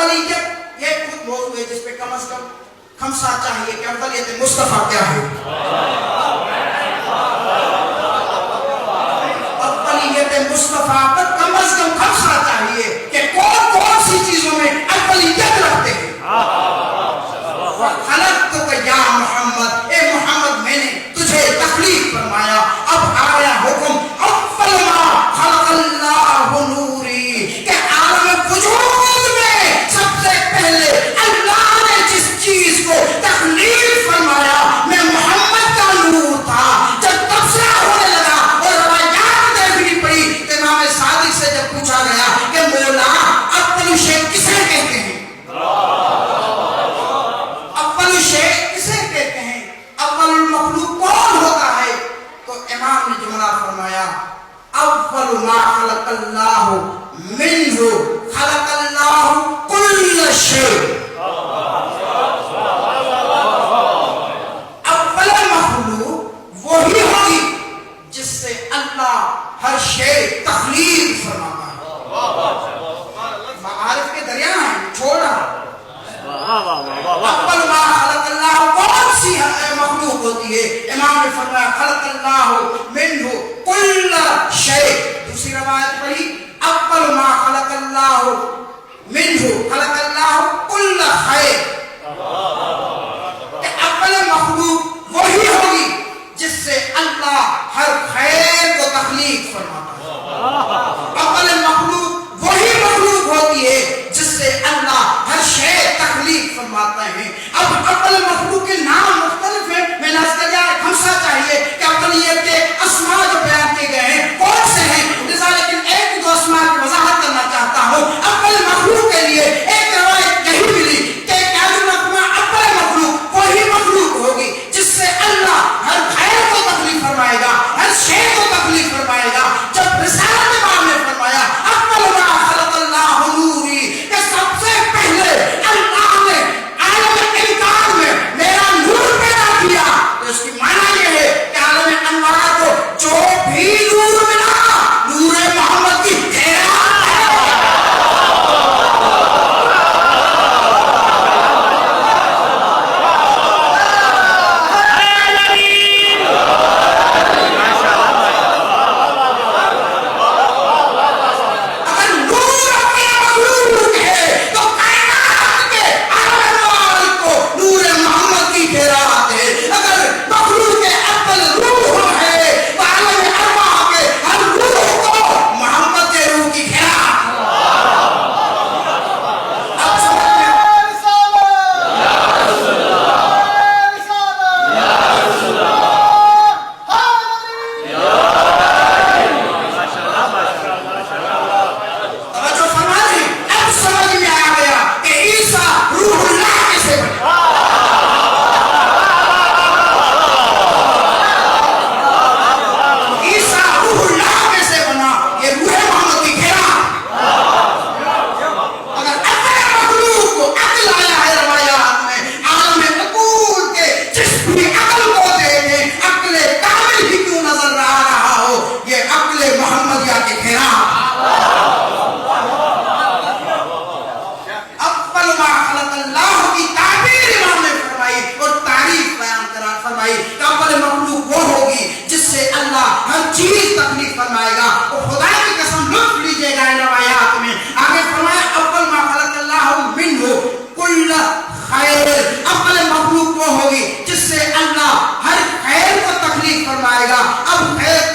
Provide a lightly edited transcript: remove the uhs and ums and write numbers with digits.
افضلیت یہ خود موضوع ہے جس پہ کم از کم خمسہ چاہیے کہ افضلیت مصطفیٰ کیا ہے. افضلیت مصطفیٰ پر کم از کم خمسہ چاہیے کہ کون کون سی چیزوں میں افضلیت رکھتے ہیں. خلقتک یا محمد، اے محمد میں نے تجھے تخلیق فرمایا. اب آیا حکم اول ما خلق اللہ نوری کہ عالم وجود میں سب سے پہلے اللہ نے جس چیز کو تخلیق فرمایا میں محمد کا نور تھا. جب تبصرہ ہونے لگا اور روایات دیکھنی پڑی کہ امام صادق سے جب پوچھا گیا کہ مولا اول شے کسے کہتے ہیں، اول شے کسے کہتے ہیں، اول المخلوق کون ہوتا ہے، تو امام نے جملہ فرمایا اول ما خلق اللہ منہ خلق اللہ کل شیء. اول مخلوق وہی ہوگی جس سے اللہ ہر شے تخلیق فرماتا ہے. معارف کے دریا ہیں چھوڑا. اول ما خلق اللہ کون سی مخلوق ہوتی ہے؟ امام نے فرمایا خلق اللہ منہ کل شیء. دوسری روایت پڑھی اول ما خلق اللہ منہ خلق اللہ کل خیر. کہ اول مخلوق وہی ہوگی جس سے اللہ ہر خیر کو تخلیق فرماتا ہے. اول مخلوق وہی مخلوق ہوتی ہے جس سے اللہ ہر شے تخلیق فرماتا ہے. اب اول مخلوق کے نام مختلف ہیں. میں نے عرض کیا خمسہ چاہیے کہ اولیت کے اسماء جو بیان کیے گئے ہیں کون سے ہیں، لیکن ایک دو اسماء کی وضاحت کرنا چاہتا ہوں. اول مخلوق کے لیے ایک روایت یہی ملی کہ اول مخلوق وہی مخلوق ہوگی جس سے اللہ ہر خیر کو تخلیق فرمائے گا، ہر شے کو تخلیق فرمائے گا. جب رسالت امام نے فرمایا اول ما خلق اللہ نوری کہ سب سے پہلے اللہ نے عالم انکار میں میرا نور پیدا کیا، تو اس کی معنی یہ ہے کہ عالم انوار کو جو بھی نور ملا نور محمد کی خیرات ہے. اگر نور اپنے مخلوق ہے تو کائنات کے عالم انوار کو نور محمد کی خیرات ہے. اگر مخلوق اول روح ہے تو عالم ارواح کے ہر روح کو محمد کے روح کی خیرات. اب سمجھ میں توجہ فرما رہے ہیں. اب سمجھ میں آ گیا کہ عیسیٰ روح اللہ کیسے بنے. عیسیٰ روح اللہ کیسے بنا، یہ روح محمد کی خیرات. اگر اپنے مخلوق کو عقل آیا ہے روایات میں عالم عقول کے جس بھی عقل کو دیکھیں عقل کامل ہی کیوں نظر رہا ہو، یہ عقل محمدیہ کی خیرات. اول ما خلق اللہ کی تعبیر امام نے فرمائی اور تعریف بیان کرا فرمائی کہ اول مخلوق وہ ہوگی جس سے اللہ ہر چیز تخلیق فرمائے گا. اور خدا کی قسم لطف لیجیے گا ان روایات میں آگے فرمایا اول ما خلق اللہ منہ کل خیر. اول مخلوق وہ ہوگی جس سے اللہ ہر خیر کو تخلیق فرمائے گا. اب خیر